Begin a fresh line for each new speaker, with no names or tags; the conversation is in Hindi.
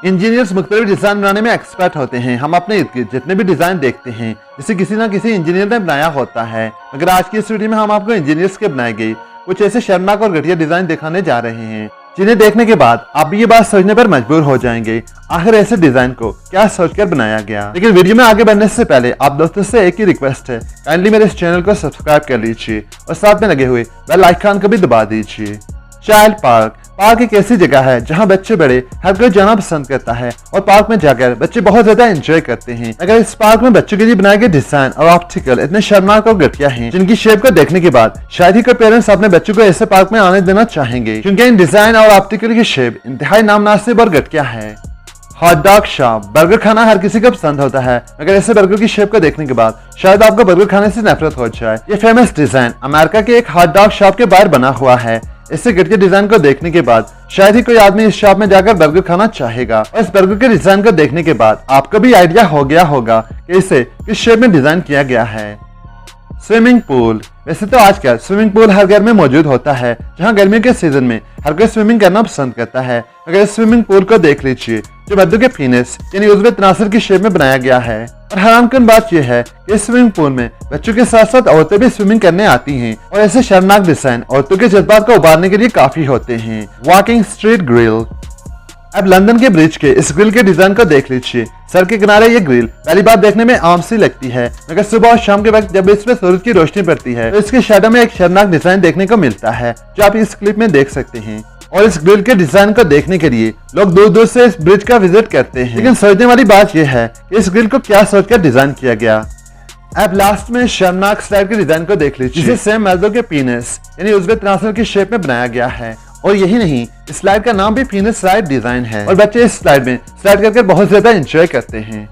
इंजीनियर्स मुख्तलिफ डिजाइन बनाने में एक्सपर्ट होते हैं। हम अपने इर्द गिर्द जितने भी डिजाइन देखते हैं जिसे किसी ना किसी इंजीनियर ने बनाया होता है, मगर आज की इस वीडियो में हम आपको इंजीनियर्स के बनाए गए कुछ ऐसे शर्मनाक और घटिया डिजाइन दिखाने जा रहे हैं जिन्हें देखने के बाद आप भी ये बात सोचने पर मजबूर हो जाएंगे आखिर ऐसे डिजाइन को क्या सोचकर बनाया गया। लेकिन वीडियो में आगे बढ़ने से पहले आप दोस्तों से एक ही रिक्वेस्ट है, काइंडली मेरे इस चैनल को सब्सक्राइब कर लीजिए और साथ में लगे हुए बेल आइकन को भी दबा दीजिए। चाइल्ड पार्क एक ऐसी जगह है जहां बच्चे बड़े हर कोई जाना पसंद करता है और पार्क में जाकर बच्चे बहुत ज्यादा एंजॉय करते हैं। अगर इस पार्क में बच्चों के लिए बनाए गए डिजाइन और ऑप्टिकल इतने शर्मनाक और घटिया हैं जिनकी शेप को देखने के बाद शायद ही कोई पेरेंट्स अपने बच्चों को ऐसे पार्क में आने देना चाहेंगे, क्योंकि इन डिजाइन और ऑप्टिकल की शेप इंतहाई नामुनासिब और घटिया है। हॉट डॉग शॉप बर्गर खाना हर किसी को पसंद होता है, मगर ऐसे बर्गर की शेप को देखने के बाद शायद आपको बर्गर खाने से नफरत हो जाए। ये फेमस डिजाइन अमेरिका के एक हॉट डॉग शॉप के बाहर बना हुआ है। इससे घटिया डिजाइन को देखने के बाद शायद ही कोई आदमी इस शॉप में जाकर बर्गर खाना चाहेगा और इस बर्गर के डिजाइन को देखने के बाद आपको भी आइडिया हो गया होगा कि इसे किस शेप में डिजाइन किया गया है। स्विमिंग पूल वैसे तो आजकल स्विमिंग पूल हर घर में मौजूद होता है, जहां गर्मियों के सीजन में हर कोई स्विमिंग करना पसंद करता है। अगर इस स्विमिंग पूल को देख लीजिए जो बच्चों के पीनस यानी उज़्वे तनासर की शेप में बनाया गया है। और हैरानकुन बात यह है कि इस स्विमिंग पूल में बच्चों के साथ साथ औरतें भी स्विमिंग करने आती हैं और ऐसे शर्मनाक डिजाइन औरतों के जज्बात को उबारने के लिए काफी होते हैं। वॉकिंग स्ट्रीट ग्रिल अब लंदन के ब्रिज के इस ग्रिल के डिजाइन को देख लीजिए। सड़क के किनारे ये ग्रिल पहली बार देखने में आम सी लगती है, मगर सुबह और शाम के वक्त जब इसमें सूरज की रोशनी पड़ती है तो इसके शैडो में एक शर्मनाक डिजाइन देखने को मिलता है जो आप इस क्लिप में देख सकते हैं। और इस ग्रिल के डिजाइन को देखने के लिए लोग दूर दूर से इस ब्रिज का विजिट करते हैं। लेकिन सोचने वाली बात यह है कि इस ग्रिल को क्या सोचकर डिजाइन किया गया। अब लास्ट में शर्मनाक स्लाइड के डिजाइन को देख लीजिए जिसे सेम मर्दों के पीनस यानी उज़्वे तनासर की शेप में बनाया गया है। और यही नहीं, इस स्लाइड का नाम भी पीनस स्लाइड डिजाइन है और बच्चे इस स्लाइड में स्लाइड करके बहुत ज्यादा एंजॉय करते हैं।